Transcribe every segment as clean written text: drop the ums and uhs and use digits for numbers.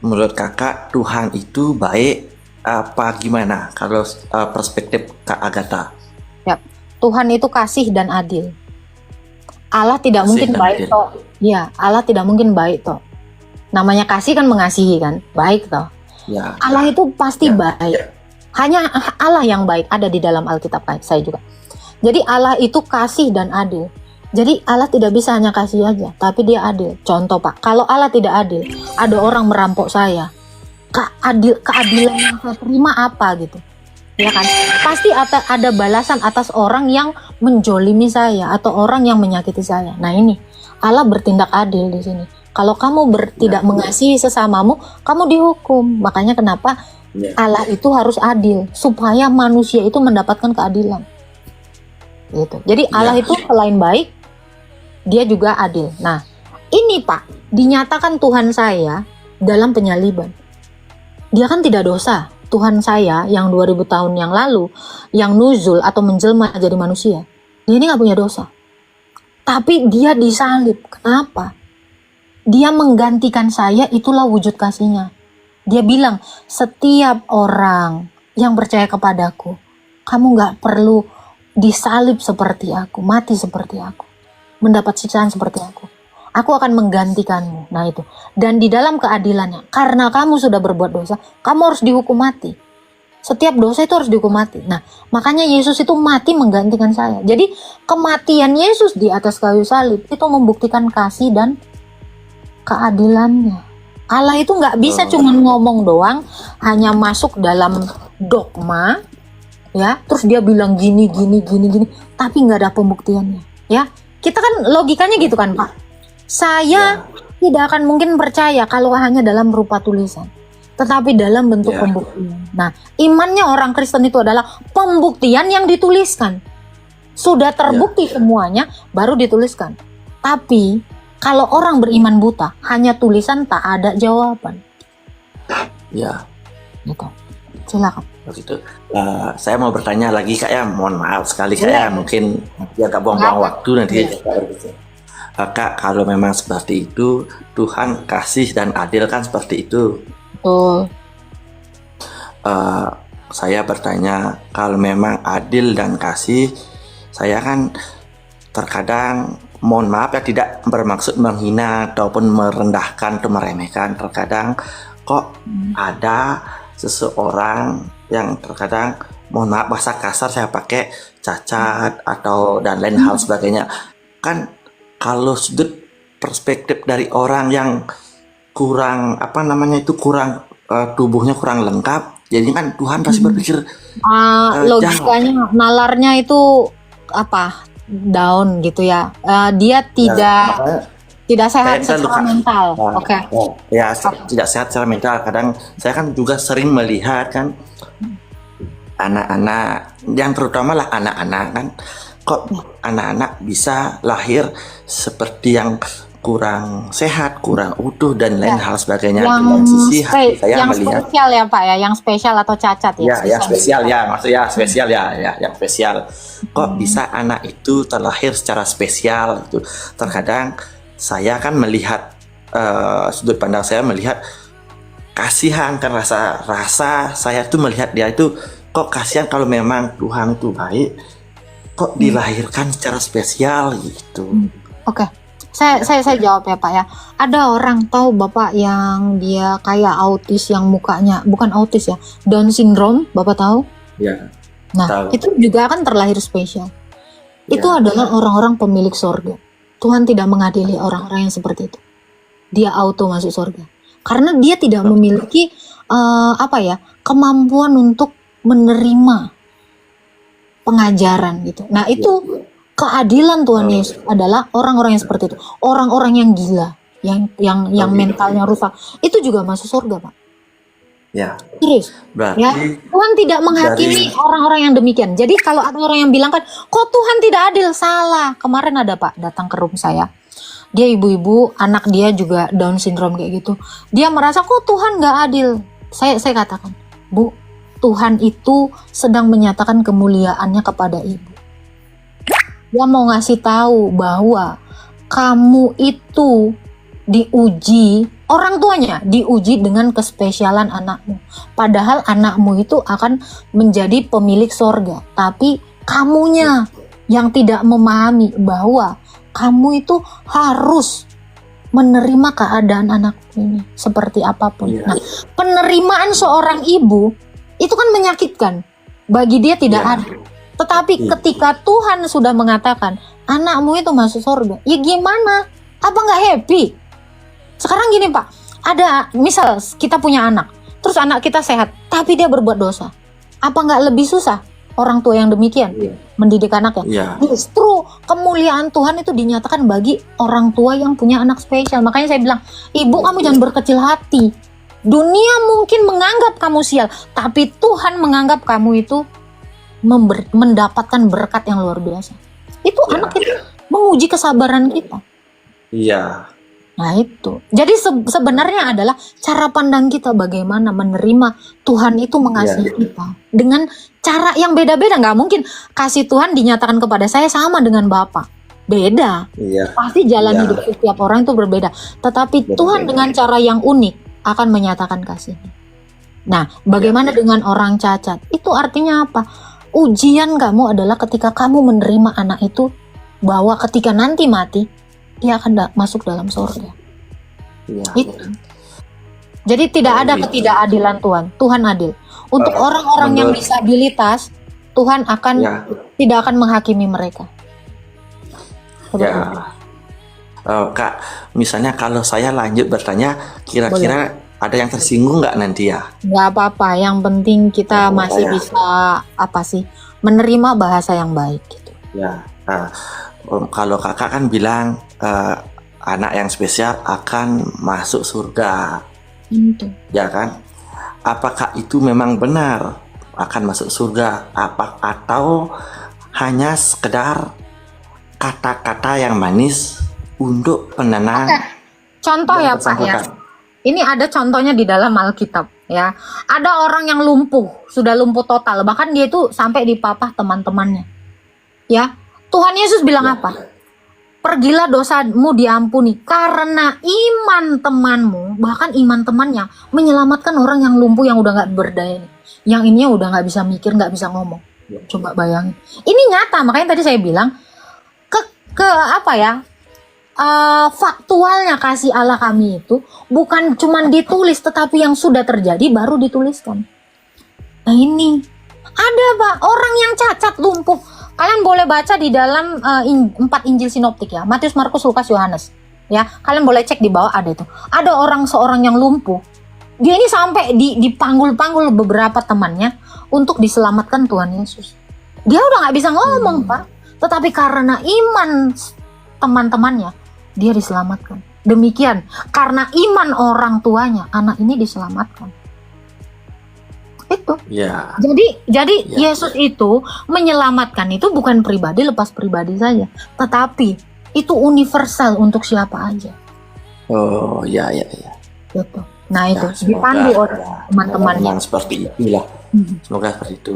menurut kakak Tuhan itu baik apa gimana kalau perspektif Kak Agatha? Ya, Tuhan itu kasih dan adil. Allah tidak Kasih mungkin dan baik adil. toh. Ya, Allah tidak mungkin baik toh. Namanya kasih kan mengasihi kan, baik toh. Ya, Allah itu pasti ya, baik. Hanya Allah yang baik ada di dalam Alkitab saya juga. Jadi Allah itu kasih dan adil. Jadi Allah tidak bisa hanya kasih aja, tapi dia adil. Contoh Pak, kalau Allah tidak adil, ada orang merampok saya. Keadilan yang saya terima apa gitu? Ya kan? Pasti ada balasan atas orang yang menjolimi saya atau orang yang menyakiti saya. Nah ini Allah bertindak adil di sini. Kalau kamu tidak mengasihi sesamamu, kamu dihukum. Makanya kenapa Allah itu harus adil supaya manusia itu mendapatkan keadilan. Gitu. Jadi Allah itu selain baik, dia juga adil. Nah, ini Pak, dinyatakan Tuhan saya dalam penyaliban. Dia kan tidak dosa. Tuhan saya yang 2000 tahun yang lalu, yang nuzul atau menjelma jadi manusia, dia ini gak punya dosa. Tapi dia disalib. Kenapa? Dia menggantikan saya, itulah wujud kasihnya. Dia bilang, setiap orang yang percaya kepadaku, kamu gak perlu disalib seperti aku, mati seperti aku, mendapat siksaan seperti aku. Aku akan menggantikanmu. Nah itu. Dan di dalam keadilannya, karena kamu sudah berbuat dosa, kamu harus dihukum mati. Setiap dosa itu harus dihukum mati. Nah, makanya Yesus itu mati menggantikan saya. Jadi kematian Yesus di atas kayu salib itu membuktikan kasih dan keadilannya. Allah itu nggak bisa cuma ngomong doang, hanya masuk dalam dogma, ya. Terus dia bilang gini, tapi nggak ada pembuktiannya, ya. Kita kan logikanya gitu kan, Pak. Saya tidak akan mungkin percaya kalau hanya dalam rupa tulisan, tetapi dalam bentuk pembuktian. Nah, imannya orang Kristen itu adalah pembuktian yang dituliskan. Sudah terbukti semuanya, baru dituliskan. Tapi, kalau orang beriman buta, hanya tulisan tak ada jawaban. Ya. Gitu. Silakan. Begitu. Saya mau bertanya lagi Kak ya, mohon maaf sekali Kak ya, mungkin dia agak buang-buang waktu nanti Kak, kalau memang seperti itu, Tuhan kasih dan adil kan seperti itu. Saya bertanya, kalau memang adil dan kasih, saya kan terkadang, mohon maaf ya, tidak bermaksud menghina ataupun merendahkan atau meremehkan. Terkadang kok ada seseorang yang terkadang, mohon maaf bahasa kasar saya pakai, cacat atau dan lain hal sebagainya. Kan kalau sudut perspektif dari orang yang kurang kurang tubuhnya kurang lengkap, jadi kan Tuhan pasti berpikir logikanya nalarnya itu apa, down gitu ya. Dia tidak sehat secara mental. Tidak sehat secara mental. Kadang saya kan juga sering melihat kan anak-anak, yang terutama lah anak-anak kan, kok anak-anak bisa lahir seperti yang kurang sehat, kurang utuh dan lain hal sebagainya. Dengan sisi hati saya yang melihat spesial ya Pak ya, yang spesial atau cacat ya? Yang spesial ya, maksudnya spesial yang spesial. Kok bisa anak itu terlahir secara spesial gitu? Terkadang saya kan melihat sudut pandang saya melihat kasihan kan, rasa saya tuh melihat dia itu kok kasihan kalau memang Tuhan tuh baik, kok dilahirkan secara spesial gitu. Oke. Saya jawab ya Pak ya. Ada orang tahu Bapak yang dia kayak autis, yang mukanya bukan autis ya, Down syndrome, Bapak tahu? Ya. Nah, tahu. itu juga kan terlahir spesial. Itu adalah orang-orang pemilik sorga. Tuhan tidak mengadili orang-orang yang seperti itu. Dia auto masuk sorga. Karena dia tidak memiliki kemampuan untuk menerima pengajaran gitu. Nah, itu keadilan Tuhan Yesus adalah orang-orang yang seperti itu, orang-orang yang gila, yang mentalnya rusak, itu juga masuk surga Pak. Ya. Serius. Berarti ya, Tuhan tidak menghakimi orang-orang yang demikian. Jadi kalau ada orang yang bilang kan, kok Tuhan tidak adil, salah. Kemarin ada Pak datang ke room saya, dia ibu-ibu, anak dia juga Down syndrome kayak gitu. Dia merasa kok Tuhan nggak adil. Saya katakan, Bu, Tuhan itu sedang menyatakan kemuliaannya kepada ibu. Dia mau ngasih tahu bahwa kamu itu diuji, orang tuanya diuji dengan kespesialan anakmu. Padahal anakmu itu akan menjadi pemilik sorga. Tapi kamunya yang tidak memahami bahwa kamu itu harus menerima keadaan anakmu ini seperti apapun. Iya. Nah, penerimaan seorang ibu itu kan menyakitkan. Bagi dia tidak Iya. adil. Tetapi Iya. ketika Tuhan sudah mengatakan anakmu itu masuk surga, ya gimana? Apa nggak happy? Sekarang gini Pak, ada misal kita punya anak, terus anak kita sehat, tapi dia berbuat dosa. Apa nggak lebih susah orang tua yang demikian Iya. mendidik anaknya? Iya. Justru kemuliaan Tuhan itu dinyatakan bagi orang tua yang punya anak spesial. Makanya saya bilang, ibu kamu jangan berkecil hati. Dunia mungkin menganggap kamu sial, tapi Tuhan menganggap kamu itu mendapatkan berkat yang luar biasa. Itu Ya. anak itu menguji kesabaran kita. Iya. Nah itu. Jadi sebenarnya adalah cara pandang kita bagaimana menerima Tuhan itu mengasihi kita. Dengan cara yang beda-beda. Nggak mungkin kasih Tuhan dinyatakan kepada saya sama dengan Bapak. Beda. Iya. Pasti jalan Ya. hidup setiap orang itu berbeda. Tetapi Berbeda. Tuhan dengan cara yang unik akan menyatakan kasihnya. Nah, bagaimana dengan orang cacat? Itu artinya apa? Ujian kamu adalah ketika kamu menerima anak itu, bahwa ketika nanti mati, dia akan masuk dalam surga. Iya. Itu. Jadi tidak ada Gitu. ketidakadilan Tuhan. Tuhan adil. Untuk orang-orang yang menurut- disabilitas, Tuhan akan Ya. tidak akan menghakimi mereka. Ya. Kak, misalnya kalau saya lanjut bertanya, kira-kira ada yang tersinggung nggak nanti ya? Nggak apa-apa. Yang penting kita Nggak apa-apa masih ya. bisa menerima bahasa yang baik. Gitu. Ya. Kalau kakak kan bilang anak yang spesial akan masuk surga, Itu. ya kan? Apakah itu memang benar akan masuk surga? Atau hanya sekedar kata-kata yang manis untuk penenang? Contoh ya yang Pak ya. bersangkutan? Ini ada contohnya di dalam Alkitab ya. Ada orang yang lumpuh, sudah lumpuh total, bahkan dia itu sampai dipapah teman-temannya. Ya, Tuhan Yesus bilang Ya. apa? Pergilah dosamu diampuni karena iman temanmu, bahkan iman temannya menyelamatkan orang yang lumpuh yang udah nggak berdaya nih. Yang ini udah nggak bisa mikir, nggak bisa ngomong. Ya. Coba bayangin. Ini nyata, makanya tadi saya bilang ke apa ya? Faktualnya kasih Allah kami itu bukan cuma ditulis, tetapi yang sudah terjadi baru dituliskan. Nah ini ada Pak, orang yang cacat lumpuh. Kalian boleh baca di dalam 4 Injil sinoptik ya, Matius, Markus, Lukas, Yohanes. Ya, kalian boleh cek di bawah ada itu. Ada seorang yang lumpuh. Dia ini sampai dipanggul-panggul beberapa temannya untuk diselamatkan Tuhan Yesus. Dia udah nggak bisa ngomong Pak, tetapi karena iman teman-temannya dia diselamatkan. Demikian karena iman orang tuanya anak ini diselamatkan. Itu. Ya. Jadi Ya. Yesus itu menyelamatkan itu bukan pribadi lepas pribadi saja, tetapi itu universal untuk siapa aja. Oh, ya. Gitu. Nah itu Ya, semoga dipandu oleh teman-temannya. memang seperti itulah. Semoga seperti itu.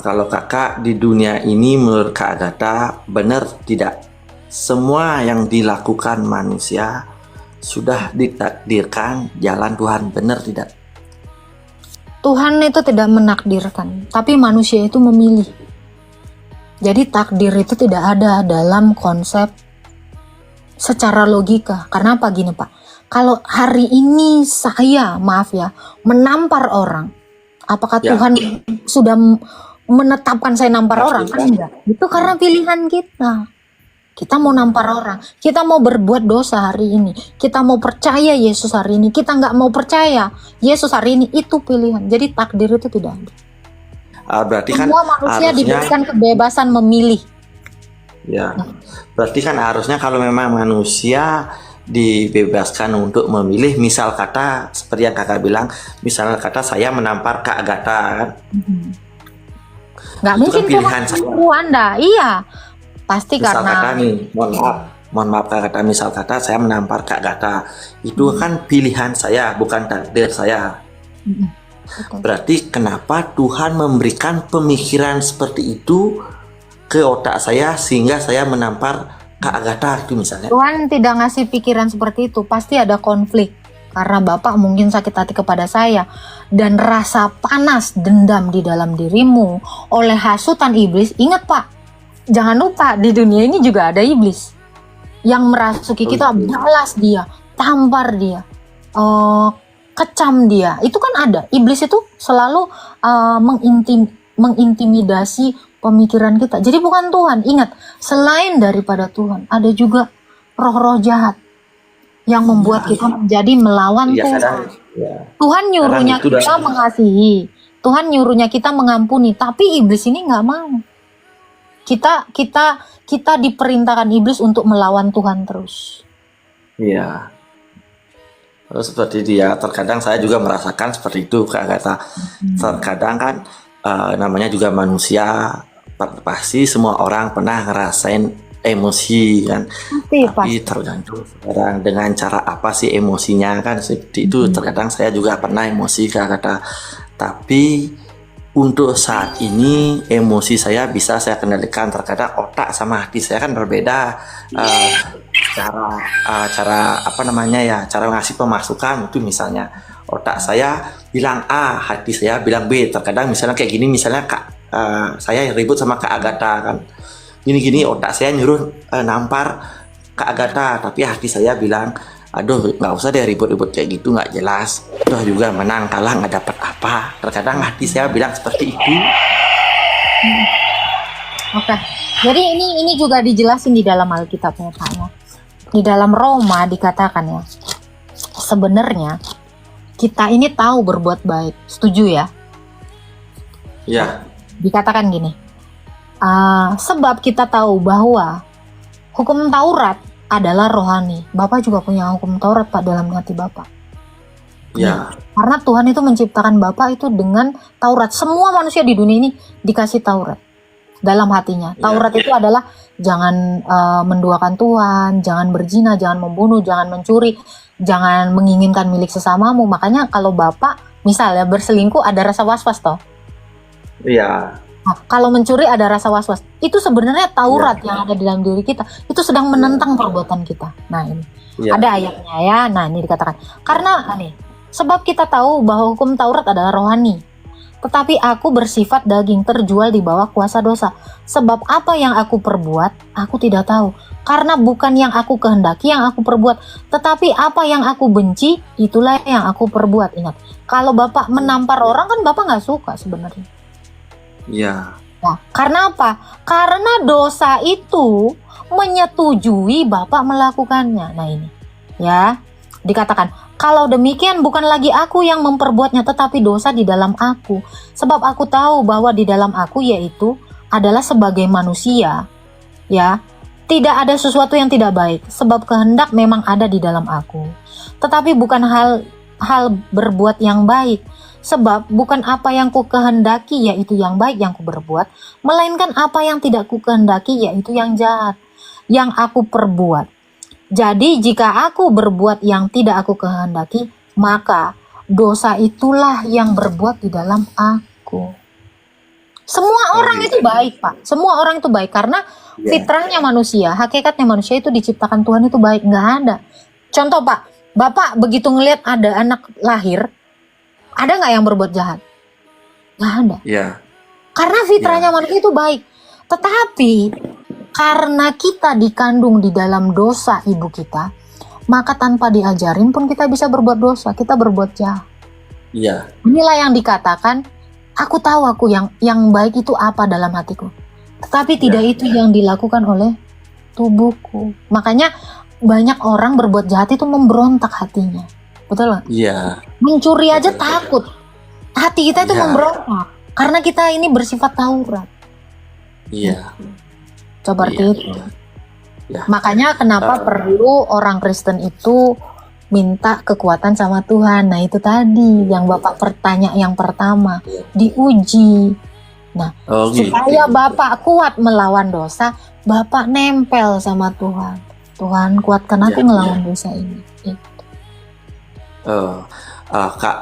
Kalau kakak di dunia ini menurut Kak Agatha benar tidak semua yang dilakukan manusia sudah ditakdirkan jalan Tuhan, benar tidak? Tuhan itu tidak menakdirkan, tapi manusia itu memilih. Jadi takdir itu tidak ada dalam konsep secara logika. Karena apa gini Pak? Kalau hari ini saya, maaf ya, menampar orang, apakah Ya. Tuhan sudah menetapkan saya nampar orang? Kan enggak. Itu karena pilihan kita. Kita mau nampar orang, kita mau berbuat dosa hari ini, kita mau percaya Yesus hari ini, kita nggak mau percaya Yesus hari ini, itu pilihan. Jadi takdir itu tidak ada. Berarti kan Semua manusia harusnya diberikan kebebasan memilih. ya. Berarti kan harusnya kalau memang manusia dibebaskan untuk memilih, misal kata seperti yang kakak bilang, misal kata saya menampar Kak Agatha kan, Nggak Itu mungkin kan Tuhan pilihan saya. menyuruh Anda, iya. Pasti misal karena kata nih, mohon maaf Kak Agatha, misal kata saya menampar Kak Agatha, itu kan pilihan saya, bukan takdir saya. Betul. Berarti kenapa Tuhan memberikan pemikiran seperti itu ke otak saya sehingga saya menampar Kak Agatha itu misalnya. Tuhan tidak ngasih pikiran seperti itu, pasti ada konflik. Karena Bapak mungkin sakit hati kepada saya, dan rasa panas dendam di dalam dirimu oleh hasutan iblis. Ingat Pak, jangan lupa di dunia ini juga ada iblis yang merasuki kita, balas dia, tampar dia, kecam dia. Itu kan ada. Iblis itu selalu mengintimidasi pemikiran kita. Jadi bukan Tuhan. Ingat, selain daripada Tuhan, ada juga roh-roh jahat yang membuat kita menjadi melawan Tuhan. Tuhan nyuruhnya kita mengasihi, Tuhan nyuruhnya kita mengampuni, tapi iblis ini nggak mau. Kita diperintahkan iblis untuk melawan Tuhan terus. Iya. Terus seperti dia, terkadang saya juga merasakan seperti itu, Kak Agatha. Terkadang kan namanya juga manusia, pasti semua orang pernah ngerasain emosi kan. Tapi tergantung sekarang dengan cara apa sih emosinya kan, seperti itu. Terkadang saya juga pernah emosi, Kak Agatha. Tapi untuk saat ini emosi saya bisa saya kendalikan. Terkadang otak sama hati saya kan berbeda. Cara apa namanya ya, cara ngasih pemasukan itu, misalnya otak saya bilang A, hati saya bilang B. Terkadang misalnya kayak gini, misalnya saya ribut sama Kak Agatha kan, gini otak saya nyuruh nampar Kak Agatha, tapi hati saya bilang, aduh nggak usah deh ribut-ribut kayak gitu, nggak jelas, toh juga menang kalah nggak dapat apa. Terkadang hati saya bilang seperti itu. Oke. Jadi ini juga dijelasin di dalam Alkitabnya Pak ya. Di dalam Roma dikatakan ya, sebenarnya kita ini tahu berbuat baik. Setuju ya? Ya. Dikatakan gini, sebab kita tahu bahwa hukum Taurat adalah rohani. Bapak juga punya hukum Taurat Pak dalam hati Bapak. Ya. Karena Tuhan itu menciptakan Bapak itu dengan Taurat. Semua manusia di dunia ini dikasih Taurat dalam hatinya. Taurat itu adalah jangan menduakan Tuhan, jangan berzina, jangan membunuh, jangan mencuri, jangan menginginkan milik sesamamu. Makanya kalau Bapak misalnya berselingkuh ada rasa was-was toh. Iya. Nah, kalau mencuri ada rasa was-was. Itu sebenarnya Taurat yang ada di dalam diri kita. Itu sedang menentang perbuatan kita. Nah ini ada ayatnya ya. Nah ini dikatakan karena sebab kita tahu bahwa hukum Taurat adalah rohani, tetapi aku bersifat daging, terjual di bawah kuasa dosa. Sebab apa yang aku perbuat, aku tidak tahu. Karena bukan yang aku kehendaki yang aku perbuat, tetapi apa yang aku benci, itulah yang aku perbuat. Ingat, kalau Bapak menampar orang kan Bapak nggak suka sebenarnya. Iya. Nah, karena apa? Karena dosa itu menyetujui Bapak melakukannya. Nah ini, ya, dikatakan, kalau demikian bukan lagi aku yang memperbuatnya, tetapi dosa di dalam aku. Sebab aku tahu bahwa di dalam aku, yaitu adalah sebagai manusia, ya, tidak ada sesuatu yang tidak baik. Sebab kehendak memang ada di dalam aku, tetapi bukan hal berbuat yang baik. Sebab bukan apa yang ku kehendaki, yaitu yang baik yang ku berbuat, melainkan apa yang tidak ku kehendaki, yaitu yang jahat yang aku perbuat. Jadi jika aku berbuat yang tidak aku kehendaki, maka dosa itulah yang berbuat di dalam aku. Semua orang itu baik Pak, semua orang itu baik karena fitrahnya manusia, hakikatnya manusia itu diciptakan Tuhan itu baik, nggak ada. Contoh Pak, Bapak begitu ngelihat ada anak lahir, ada nggak yang berbuat jahat? Nggak ada. Iya. Karena fitrahnya manusia itu baik. Tetapi karena kita dikandung di dalam dosa ibu kita, maka tanpa diajarin pun kita bisa berbuat dosa, kita berbuat jahat. Iya. Inilah yang dikatakan, aku tahu aku yang baik itu apa dalam hatiku, tetapi tidak itu yang dilakukan oleh tubuhku. Makanya banyak orang berbuat jahat itu memberontak hatinya. Betul nggak? Iya. Mencuri aja takut. Hati kita itu memberontak karena kita ini bersifat Taurat. Iya. Seperti itu. Ya. Makanya kenapa perlu orang Kristen itu minta kekuatan sama Tuhan. Nah itu tadi yang Bapak pertanya yang pertama, diuji. Nah supaya Bapak kuat melawan dosa, Bapak nempel sama Tuhan. Tuhan kuatkan aku melawan dosa ini. Kak,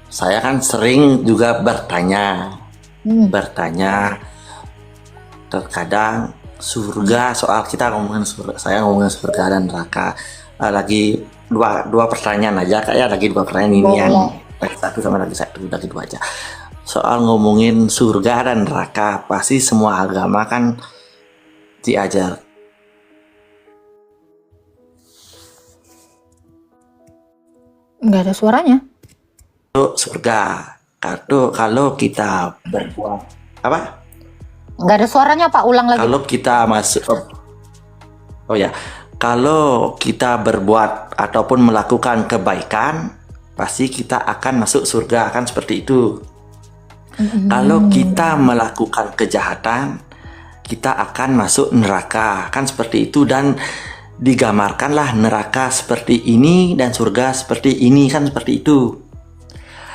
saya kan sering juga bertanya, terkadang surga, soal kita ngomongin surga, saya ngomongin surga dan neraka. Lagi dua pertanyaan aja Kak ya, lagi dua pertanyaan ini yang lagi satu sama lagi satu, lagi dua aja. Soal ngomongin surga dan neraka, pasti semua agama kan diajar Nggak ada suaranya. surga. Kalau kita berbuat apa? Nggak ada suaranya Pak, ulang lagi. Kalau kita masuk, oh ya, kalau kita berbuat ataupun melakukan kebaikan, pasti kita akan masuk surga, kan seperti itu. Kalau kita melakukan kejahatan, kita akan masuk neraka, kan seperti itu. Dan digambarkanlah neraka seperti ini dan surga seperti ini, kan seperti itu.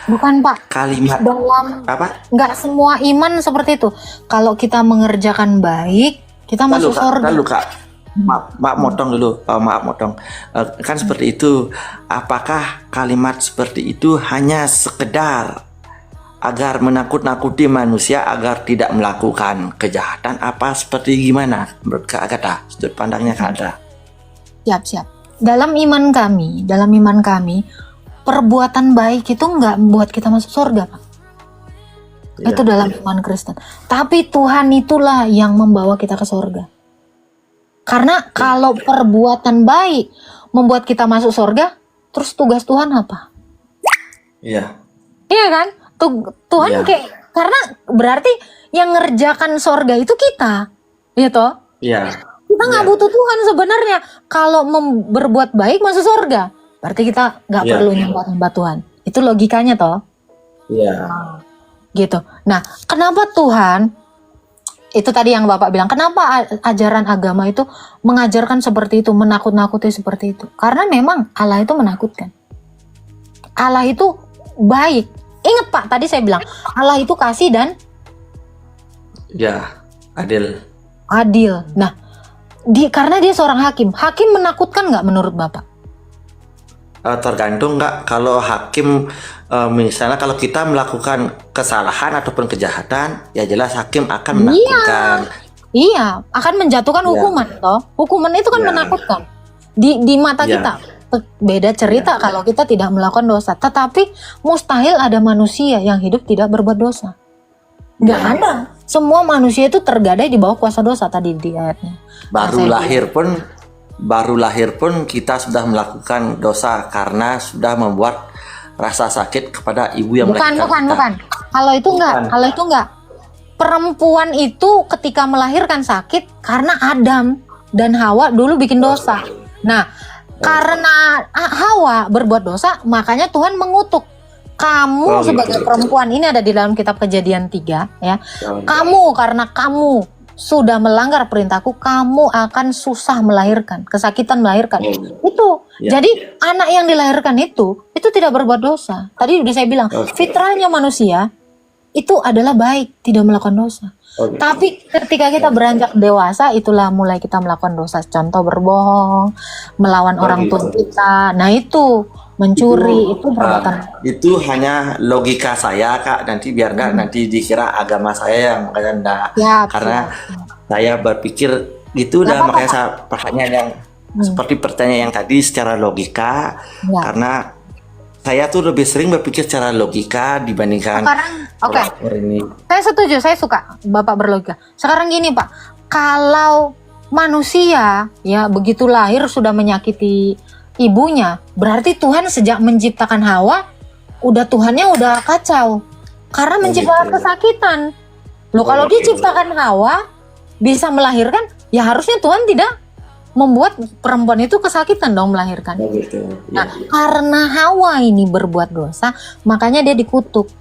Bukan Pak, Kalimat dalam apa? nggak semua iman seperti itu. Kalau kita mengerjakan baik, kita masuk surga. Lalu Kak, maaf motong dulu, maaf motong. Kan seperti itu. Apakah kalimat seperti itu hanya sekedar agar menakut-nakuti manusia agar tidak melakukan kejahatan, apa seperti gimana menurut Kak Agatha? Sudut pandangnya Kak Agatha. Siap. Dalam iman kami, perbuatan baik itu nggak membuat kita masuk surga, Pak. Iya. Itu dalam iman Kristen. Tapi Tuhan itulah yang membawa kita ke surga. Karena kalau perbuatan baik membuat kita masuk surga, terus tugas Tuhan apa? Iya. Iya kan? Tuhan Iya. kayak, karena berarti yang ngerjakan surga itu kita, ya toh? Iya. Kita nggak butuh Tuhan sebenarnya. Kalau berbuat baik masuk surga, berarti kita nggak Iya. perlu nyembah Tuhan. Itu logikanya toh, Iya. gitu. Nah, kenapa Tuhan? Itu tadi yang Bapak bilang, kenapa ajaran agama itu mengajarkan seperti itu, menakut-nakuti seperti itu? Karena memang Allah itu menakutkan. Allah itu baik. Ingat Pak, tadi saya bilang Allah itu kasih dan Ya, adil. adil. Nah, karena dia seorang hakim. Hakim menakutkan nggak menurut Bapak? Tergantung nggak, kalau hakim misalnya kalau kita melakukan kesalahan ataupun kejahatan, ya jelas hakim akan menakutkan. Iya, akan menjatuhkan Iya. hukuman toh. Hukuman itu kan Iya. menakutkan. Di mata Iya. kita. Beda cerita kalau kita tidak melakukan dosa. Tetapi mustahil ada manusia yang hidup tidak berbuat dosa. Nggak Iya. ada. Semua manusia itu tergadai di bawah kuasa dosa tadi di ayatnya. Baru Saya lahir pun kita sudah melakukan dosa karena sudah membuat rasa sakit kepada ibu yang melahirkan kita. Bukan. Kalau itu enggak, Bukan. kalau itu enggak. Perempuan itu ketika melahirkan sakit karena Adam dan Hawa dulu bikin dosa. Nah, karena Hawa berbuat dosa, makanya Tuhan mengutuk. Kamu sebagai perempuan, ini ada di dalam kitab Kejadian 3 ya. Kamu, karena kamu sudah melanggar perintahku, kamu akan susah melahirkan, kesakitan melahirkan. Itu. Ya. Jadi anak yang dilahirkan itu tidak berbuat dosa. Tadi udah saya bilang, fitrahnya manusia itu adalah baik, tidak melakukan dosa. Tapi ketika kita beranjak dewasa, itulah mulai kita melakukan dosa. Contoh berbohong, melawan orang tua kita. Nah itu, mencuri, itu perbuatan. Itu hanya logika saya Kak, nanti biar nggak nanti dikira agama saya yang makanya enggak. Siap, Karena saya berpikir gitu, Nggak dan apa-apa, makanya saya pertanyaan yang seperti pertanyaan yang tadi secara logika. Ya. Karena saya tuh lebih sering berpikir secara logika dibandingkan Sekarang, oke. orang ini. Saya setuju, saya suka Bapak berlogika. Sekarang gini Pak, kalau manusia ya begitu lahir sudah menyakiti ibunya, berarti Tuhan sejak menciptakan Hawa, Tuhannya udah kacau. Karena menciptakan kesakitan. Loh kalau diciptakan Hawa bisa melahirkan, ya harusnya Tuhan tidak membuat perempuan itu kesakitan dong melahirkan. Nah, karena Hawa ini berbuat dosa, makanya dia dikutuk.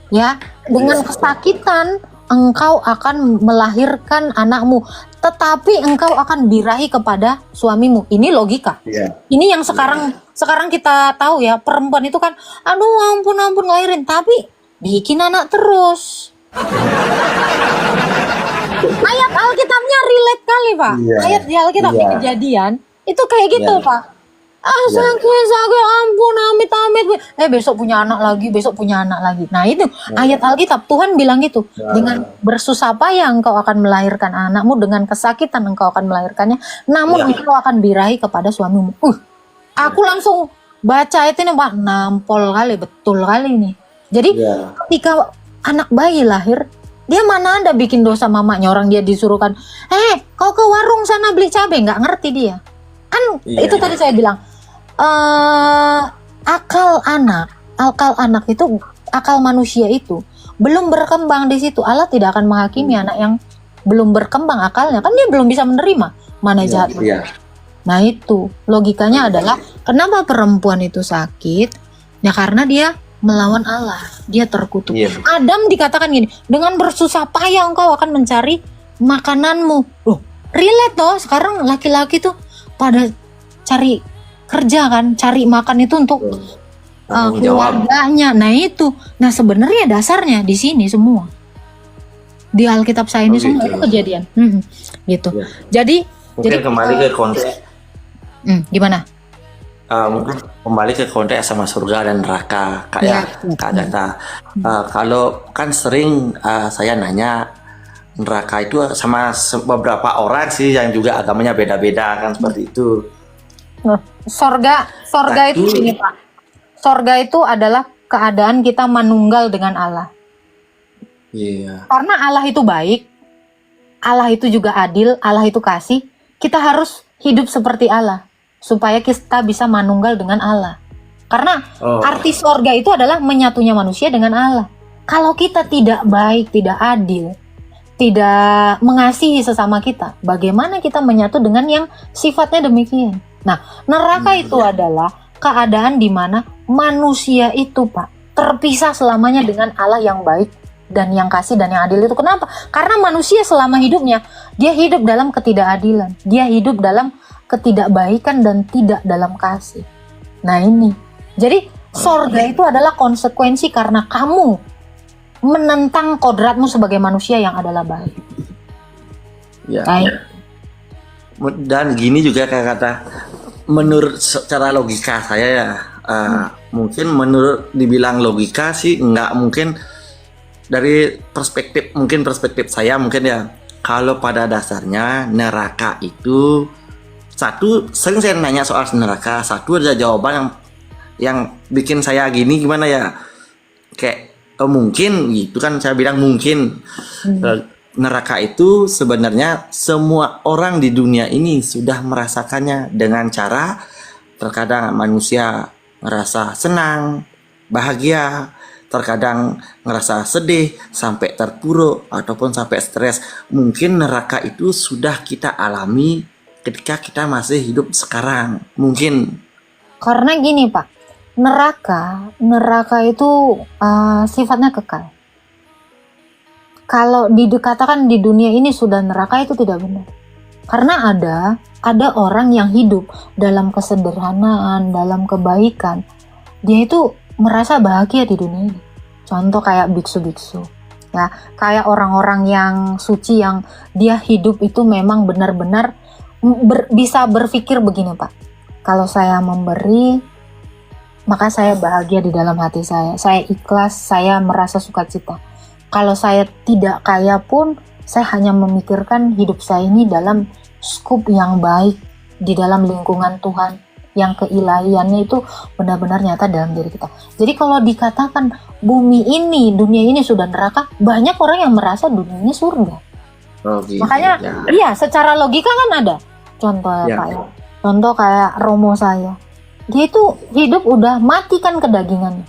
Ya, dengan kesakitan engkau akan melahirkan anakmu, tetapi engkau akan birahi kepada suamimu. Ini logika. Ini yang sekarang kita tahu ya, perempuan itu kan aduh ampun lahirin, tapi bikin anak terus. Ayat Alkitabnya relate kali Pak. Ayat di Alkitab di Kejadian itu kayak gitu Pak. Sakit ampun amit. besok punya anak lagi, besok punya anak lagi. Nah itu ayat Alkitab, Tuhan bilang gitu, dengan bersusah payah engkau akan melahirkan anakmu, dengan kesakitan engkau akan melahirkannya, namun engkau akan birahi kepada suamimu. Aku langsung baca ayat ini, Pak, nampol kali, betul kali ini. Jadi ketika anak bayi lahir, dia mana ada bikin dosa mamanya, orang dia disuruhkan, kau ke warung sana beli cabai, nggak ngerti dia. Kan itu tadi saya bilang, akal anak itu, akal manusia itu belum berkembang di situ. Allah tidak akan menghakimi anak yang belum berkembang akalnya, kan dia belum bisa menerima mana jahat. Nah itu logikanya adalah kenapa perempuan itu sakit? Ya karena dia melawan Allah, dia terkutuk. Adam dikatakan gini, dengan bersusah payah engkau akan mencari makananmu. Loh, relate toh, sekarang laki-laki tuh pada cari kerja kan, cari makan itu untuk keluarganya. Nah itu, nah sebenarnya dasarnya di sini semua di Alkitab saya ini semua itu kejadian, gitu. Jadi kembali ke konteks, gimana? Mungkin kembali ke konteks sama surga dan neraka, kayak Kak Agatha. Kalau kan sering saya nanya, neraka itu sama beberapa orang sih yang juga agamanya beda-beda kan, seperti itu. Sorga itu ini Pak. Sorga itu adalah keadaan kita manunggal dengan Allah. Karena Allah itu baik, Allah itu juga adil, Allah itu kasih. Kita harus hidup seperti Allah supaya kita bisa manunggal dengan Allah. Karena arti sorga itu adalah menyatunya manusia dengan Allah. Kalau kita tidak baik, tidak adil, tidak mengasihi sesama kita, bagaimana kita menyatu dengan yang sifatnya demikian? Nah, neraka itu adalah keadaan di mana manusia itu, Pak, terpisah selamanya dengan Allah yang baik dan yang kasih dan yang adil itu. Kenapa? Karena manusia selama hidupnya, dia hidup dalam ketidakadilan, dia hidup dalam ketidakbaikan dan tidak dalam kasih. Nah ini, jadi sorga itu adalah konsekuensi karena kamu menentang kodratmu sebagai manusia yang adalah baik. Dan gini juga kayak kata, menurut secara logika saya ya, mungkin menurut dibilang logika sih nggak mungkin, dari perspektif saya mungkin ya, kalau pada dasarnya neraka itu satu, sering saya nanya soal neraka, satu ada jawaban yang bikin saya gini, gimana ya, kayak mungkin gitu kan, saya bilang mungkin neraka itu sebenarnya semua orang di dunia ini sudah merasakannya dengan cara, terkadang manusia ngerasa senang, bahagia, terkadang ngerasa sedih, sampai terpuruk ataupun sampai stres. Mungkin neraka itu sudah kita alami ketika kita masih hidup sekarang, mungkin. Karena gini Pak, neraka itu sifatnya kekal. Kalau dikatakan di dunia ini sudah neraka, itu tidak benar. Karena ada orang yang hidup dalam kesederhanaan, dalam kebaikan, dia itu merasa bahagia di dunia ini. Contoh kayak biksu-biksu, ya, kayak orang-orang yang suci yang dia hidup itu memang benar-benar bisa berpikir begini Pak. Kalau saya memberi, maka saya bahagia di dalam hati saya ikhlas, saya merasa sukacita. Kalau saya tidak kaya pun, saya hanya memikirkan hidup saya ini dalam skup yang baik, di dalam lingkungan Tuhan, yang keilahiannya itu benar-benar nyata dalam diri kita. Jadi kalau dikatakan dunia ini sudah neraka, banyak orang yang merasa dunia ini surga. Makanya, iya, secara logika kan ada. Contoh Pak ya. Contoh kayak Romo saya. Dia itu hidup udah mati kan kedagingannya.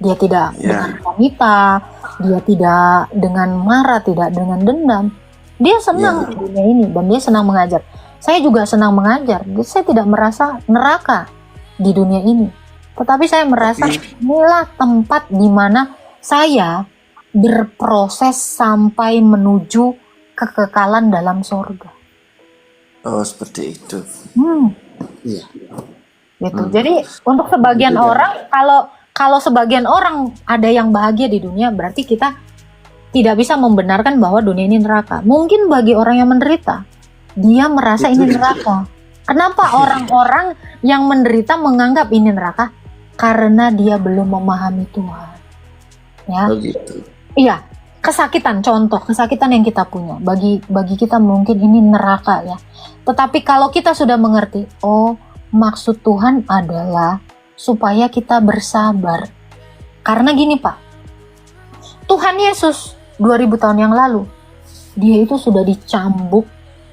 Dia tidak dengan wanita, dia tidak dengan marah, tidak dengan dendam. Dia senang di dunia ini dan dia senang mengajar. Saya juga senang mengajar. Saya tidak merasa neraka di dunia ini. Tetapi saya merasa inilah tempat di mana saya berproses sampai menuju kekekalan dalam surga. Oh, seperti itu. Iya. Gitu. Jadi untuk sebagian orang, kalau sebagian orang ada yang bahagia di dunia, berarti kita tidak bisa membenarkan bahwa dunia ini neraka. Mungkin bagi orang yang menderita, dia merasa ini neraka. Kenapa orang-orang yang menderita menganggap ini neraka? karena dia belum memahami Tuhan. Ya. Begitu. Iya, kesakitan, contoh kesakitan yang kita punya. Bagi kita mungkin ini neraka ya. Tetapi kalau kita sudah mengerti, oh maksud Tuhan adalah supaya kita bersabar. Karena gini Pak, Tuhan Yesus 2000 tahun yang lalu, dia itu sudah dicambuk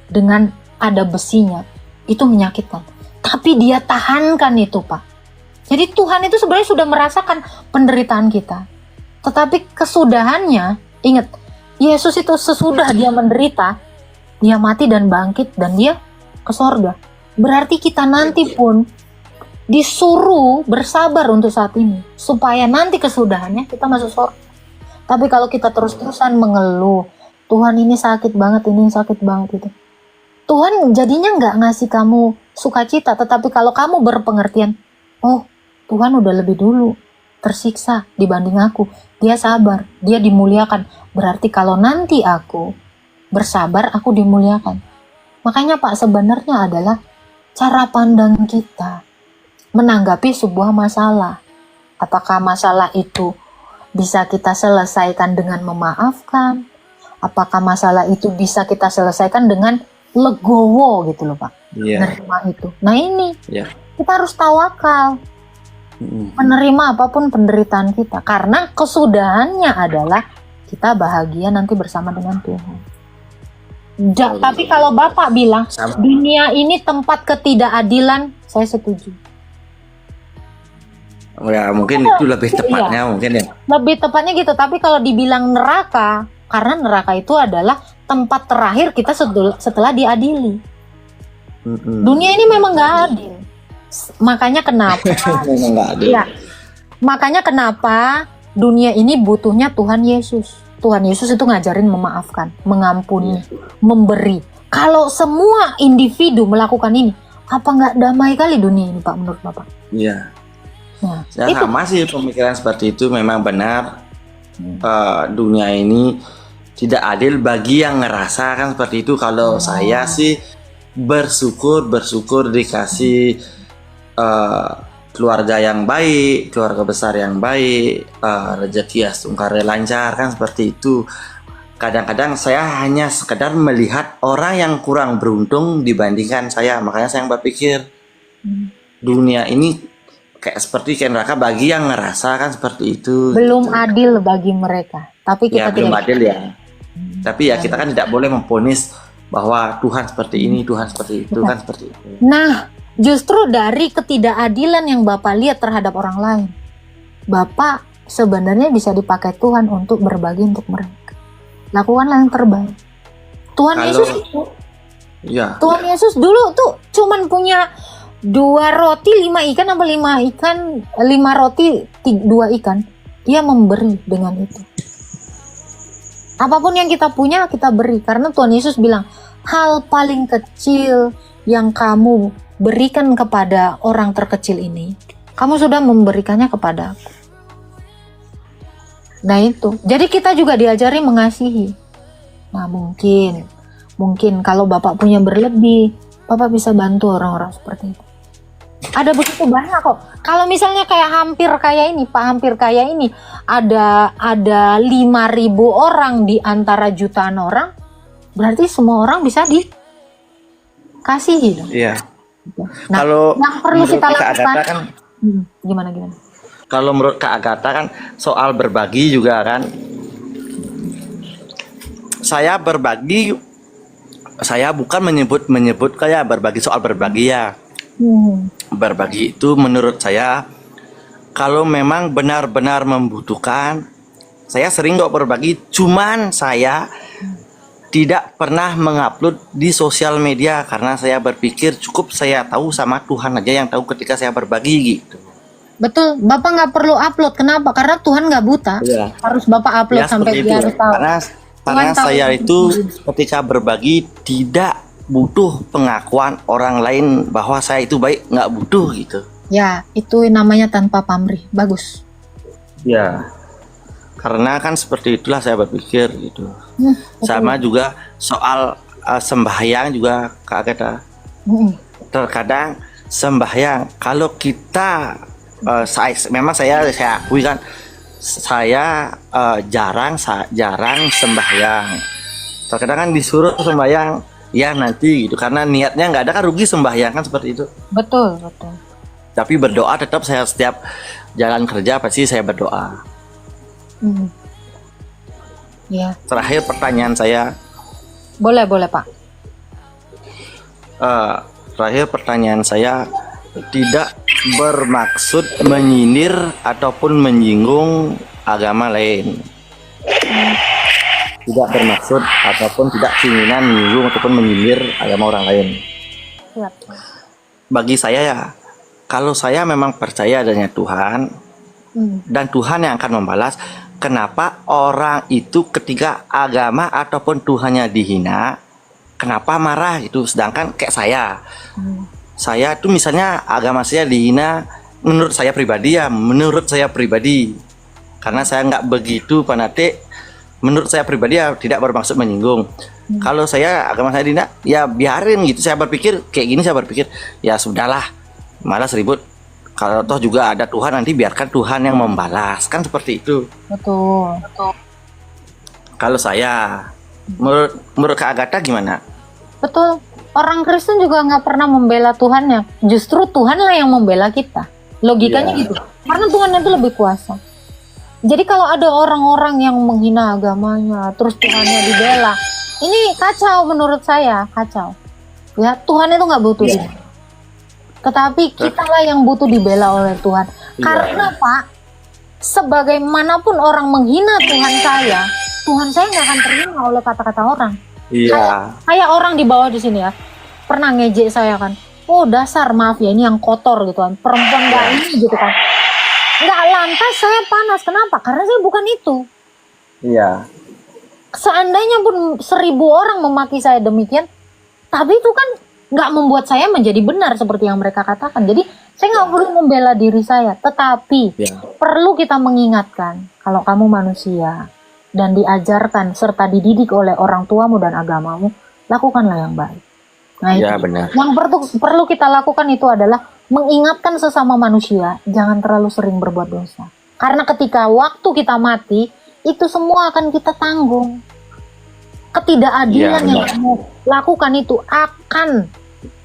dengan ada besinya. Itu menyakitkan. Tapi dia tahankan itu Pak. Jadi Tuhan itu sebenarnya sudah merasakan penderitaan kita. Tetapi kesudahannya, ingat, Yesus itu sesudah dia menderita, dia mati dan bangkit dan dia ke sorga. Berarti kita nanti pun disuruh bersabar untuk saat ini. Supaya nanti kesudahannya kita masuk sorga. Tapi kalau kita terus-terusan mengeluh, Tuhan ini sakit banget, ini sakit banget itu. Tuhan jadinya nggak ngasih kamu sukacita. Tetapi kalau kamu berpengertian, oh Tuhan udah lebih dulu tersiksa dibanding aku. Dia sabar, dia dimuliakan. Berarti kalau nanti aku bersabar, aku dimuliakan. Makanya Pak, sebenarnya adalah cara pandang kita menanggapi sebuah masalah. Apakah masalah itu bisa kita selesaikan dengan memaafkan? Apakah masalah itu bisa kita selesaikan dengan legowo gitu loh Pak? Menerima itu. Nah ini, kita harus tawakal. Menerima apapun penderitaan kita. Karena kesudahannya adalah kita bahagia nanti bersama dengan Tuhan. Tapi kalau Bapak bilang dunia ini tempat ketidakadilan, saya setuju. Ya mungkin itu lebih tepatnya, mungkin ya. Lebih tepatnya gitu. Tapi kalau dibilang neraka, karena neraka itu adalah tempat terakhir kita setelah diadili. Dunia ini memang nggak adil. Makanya kenapa? Ya, makanya kenapa dunia ini butuhnya Tuhan Yesus. Tuhan Yesus itu ngajarin memaafkan, mengampuni, memberi. Kalau semua individu melakukan ini, apa nggak damai kali dunia ini Pak menurut Bapak? Iya. Nah, saya itu sama sih pemikiran seperti itu, memang benar. Dunia ini tidak adil bagi yang ngerasa kan seperti itu. Kalau saya sih bersyukur dikasih keluarga yang baik, keluarga besar yang baik, rezeki astungkare lancar kan seperti itu. Kadang-kadang saya hanya sekedar melihat orang yang kurang beruntung dibandingkan saya. Makanya saya berpikir dunia ini kayak seperti neraka bagi yang ngerasa kan seperti itu. Belum adil bagi mereka. Tapi kita belum adil ya. Tapi ya kita kan tidak boleh memvonis bahwa Tuhan seperti ini, Tuhan seperti itu kan seperti itu. Nah, justru dari ketidakadilan yang Bapak lihat terhadap orang lain, Bapak sebenarnya bisa dipakai Tuhan untuk berbagi untuk mereka. Lakukanlah yang terbaik. Tuhan Yesus itu, Tuhan Yesus dulu tuh cuman punya 2 roti 5 ikan apa 5 ikan 5 roti 2 ikan. Dia memberi dengan itu. Apapun yang kita punya kita beri, karena Tuhan Yesus bilang hal paling kecil yang kamu berikan kepada orang terkecil ini, kamu sudah memberikannya kepada aku. Nah itu, jadi kita juga diajari mengasihi. Nah mungkin kalau Bapak punya berlebih, Bapak bisa bantu orang-orang seperti itu. Ada begitu banyak kok. Kalau misalnya hampir kayak ini, ada 5.000 orang di antara jutaan orang, berarti semua orang bisa dikasihi dong. Iya. Nah, kalau yang perlu kita lakukan kan, gimana? Kalau menurut Kak Agatha kan soal berbagi juga kan. Saya berbagi, saya bukan menyebut kayak berbagi soal berbagi ya. Berbagi itu menurut saya kalau memang benar-benar membutuhkan, saya sering kok berbagi. Cuman saya tidak pernah mengupload di sosial media karena saya berpikir cukup saya tahu sama Tuhan aja yang tahu ketika saya berbagi gitu. Betul, Bapak nggak perlu upload. Kenapa? Karena Tuhan nggak buta. Ya. Harus Bapak upload sampai dia harus tahu. Karena saya itu ketika berbagi tidak butuh pengakuan orang lain bahwa saya itu baik, nggak butuh gitu. Ya, itu namanya tanpa pamrih. Bagus. Ya. Karena kan seperti itulah saya berpikir gitu. Sama juga soal sembahyang juga Kak Agatha. Terkadang sembahyang kalau kita memang saya akui kan, saya jarang sembahyang. Terkadang kan disuruh sembahyang, ya nanti gitu, karena niatnya nggak ada kan rugi sembahyang kan, seperti itu. Betul, betul. Tapi berdoa tetap, saya setiap jalan kerja pasti saya berdoa. Ya, Terakhir pertanyaan saya, boleh Pak. terakhir pertanyaan saya, tidak bermaksud menyindir ataupun menyinggung agama lain. Tidak bermaksud ataupun tidak keinginan menyinggung ataupun menyindir agama orang lain. Siap. Bagi saya ya, kalau saya memang percaya adanya Tuhan dan Tuhan yang akan membalas, kenapa orang itu ketika agama ataupun Tuhannya dihina, kenapa marah gitu? Sedangkan kayak saya tuh misalnya agama saya dihina, menurut saya pribadi, karena saya nggak begitu fanatik, menurut saya pribadi ya tidak bermaksud menyinggung. Kalau saya agama saya dihina, ya biarin gitu. Saya berpikir kayak gini, saya berpikir ya sudahlah, malas ribut. Kalau toh juga ada Tuhan, nanti biarkan Tuhan yang membalas, kan seperti itu. Betul. Kalau saya, menurut Kak Agatha gimana? Betul. Orang Kristen juga nggak pernah membela Tuhannya. Justru Tuhanlah yang membela kita. Logikanya Iya. gitu. Karena Tuhan itu lebih kuasa. Jadi kalau ada orang-orang yang menghina agamanya, terus Tuhannya dibela, ini kacau menurut saya, kacau. Ya, Tuhan itu nggak butuh dibela. Tetapi kitalah yang butuh dibela oleh Tuhan. Iya. Karena Pak, sebagaimanapun orang menghina Tuhan saya nggak akan terhina oleh kata-kata orang. Iya. Kayak orang di bawah di sini ya, pernah ngejek saya kan, oh dasar, maaf ya, ini yang kotor gitu kan, perempuan nggak ini gitu kan. Nggak, lantas saya panas. Kenapa? Karena saya bukan itu. Iya. Seandainya pun 1000 orang memaki saya demikian, tapi itu kan nggak membuat saya menjadi benar seperti yang mereka katakan. Jadi saya nggak perlu membela diri saya, tetapi perlu kita mengingatkan, kalau kamu manusia dan diajarkan serta dididik oleh orang tuamu dan agamamu, lakukanlah yang baik. Nah, Iya, itu. benar. Yang perlu kita lakukan itu adalah mengingatkan sesama manusia, jangan terlalu sering berbuat dosa. Karena ketika waktu kita mati, itu semua akan kita tanggung. Ketidakadilan yang kamu lakukan itu akan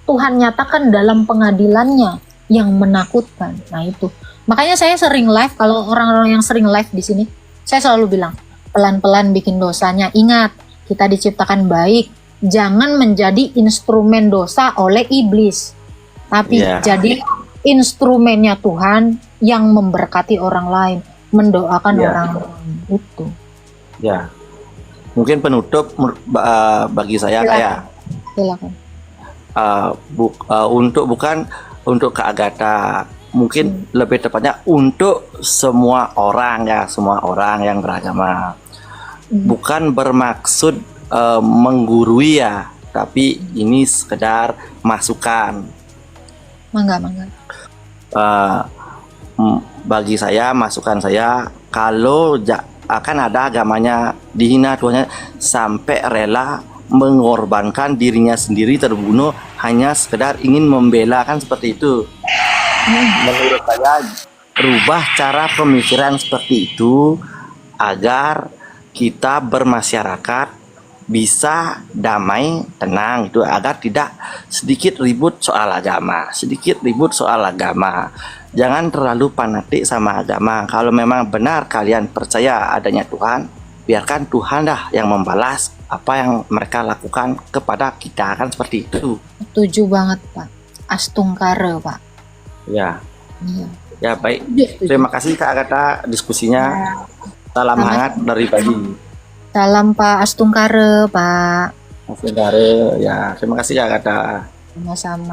Tuhan nyatakan dalam pengadilannya yang menakutkan. Nah itu. Makanya saya sering live, kalau orang-orang yang sering live di sini, saya selalu bilang, pelan-pelan bikin dosanya. Ingat, kita diciptakan baik. Jangan menjadi instrumen dosa oleh iblis. Tapi jadi instrumennya Tuhan yang memberkati orang lain, mendoakan orang lain. Itu. Ya. Mungkin penutup bagi saya kayak Silakan. untuk Kak Agatha, mungkin lebih tepatnya untuk semua orang ya, semua orang yang beragama. Bukan bermaksud menggurui ya, tapi ini sekedar masukan. Mangga. Bagi saya, masukan saya, kalau akan ada agamanya dihina Tuhannya, sampai rela mengorbankan dirinya sendiri terbunuh hanya sekedar ingin membela, kan seperti itu. Menurut saya, rubah cara pemikiran seperti itu agar kita bermasyarakat bisa damai, tenang itu, agar tidak sedikit ribut soal agama. Jangan terlalu fanatik sama agama. Kalau memang benar kalian percaya adanya Tuhan, biarkan Tuhan dah yang membalas apa yang mereka lakukan kepada kita, kan seperti itu. Setuju banget Pak. Astungkara Pak. Ya. Iya. Ya baik. Terima kasih Kak Agatha diskusinya. Salam hangat dari pagi. Salam Pak Astungkara Pak. Astungkara, ya terima kasih Kak Agatha. Sama-sama.